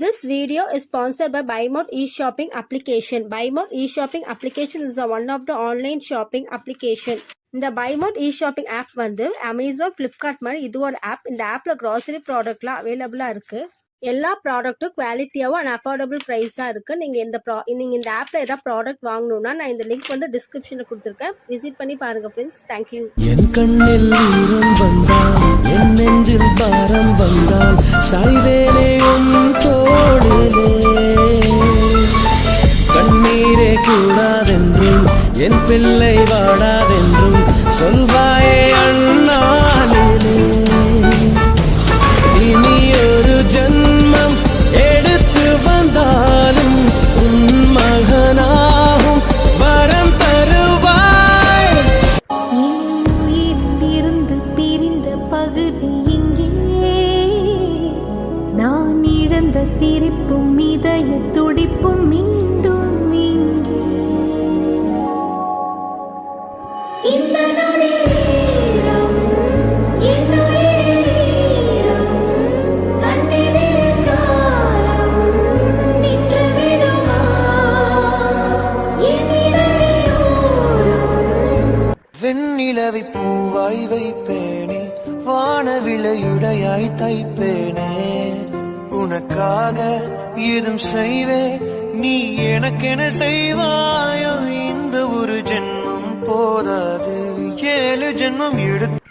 This video is sponsored by BuyMode e-shopping application. BuyMode e-shopping application is one of the online shopping application. இந்த BuyMode e-shopping app வந்து Amazon, Flipkart மாதிரி இது ஒரு app. இந்த appல grocery productலாம் அவைலபிளா இருக்கு. எல்லா ப்ராடக்ட்டும் குவாலிட்டியாவும் அண்ட் அஃபோர்டபுள் ப்ரைஸாக இருக்குது. நீங்கள் இந்த ஆப்பில் ஏதாவது ப்ராடக்ட் வாங்கணும்னா நான் இந்த லிங்க் வந்து டிஸ்கிரிப்ஷனில் கொடுத்துருக்கேன். விசிட் பண்ணி பாருங்கள் ஃப்ரெண்ட்ஸ். தேங்க்யூ. என் கண்ணில் ஈரம் வந்தால், என் நெஞ்சில் பாரம் வந்தால், சாய்வேனே உன் தோளிலே. கண்ணீரே கூடாதென்றும், என் பிள்ளை வாடாதென்றும் சொல்வாயே அண்ணாலிலே. இனி ஒரு ஜன்மம் எடுத்து வந்தாலும் உன் மகனாகும் வரம் தருவாய். என் உயிரிலிருந்து பிரிந்த பகுதி இங்கே, நான் இழந்த சிரிப்பும் இதய துடிப்பும் மீண்டும் இங்கே. இந்த நொடியிலும் என் உயிரிலும் கண்ணில் காலம் நின்று விடுமா? என் இதழியோரம் வெண்ணிலவை பூவாய் வைப்பேனே, வானவிலையுடையாய் தைப்பேனே. உனக்காக ஏதும் செய்வேன், நீ எனக்கென செய்வாயோ. இந்த ஒரு ஜென்மம் போதாது, 7 ஜென்மம் எடுத்து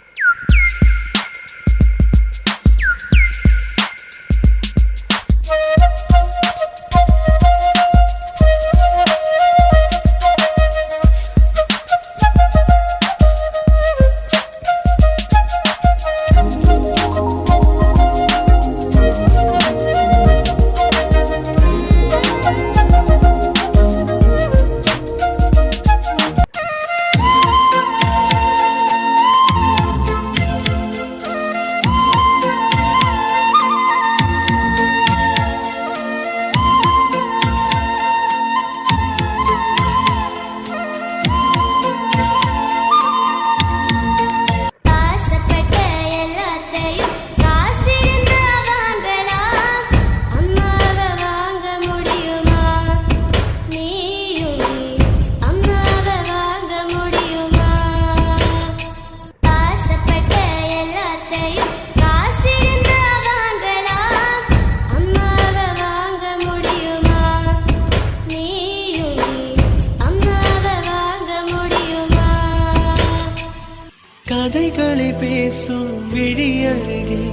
கதைகளை பேசும் விழியருகே,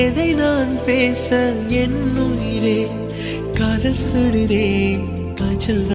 எதை நான் பேச என் உயிரே. காதல் சுடுதே காய்ச்சல்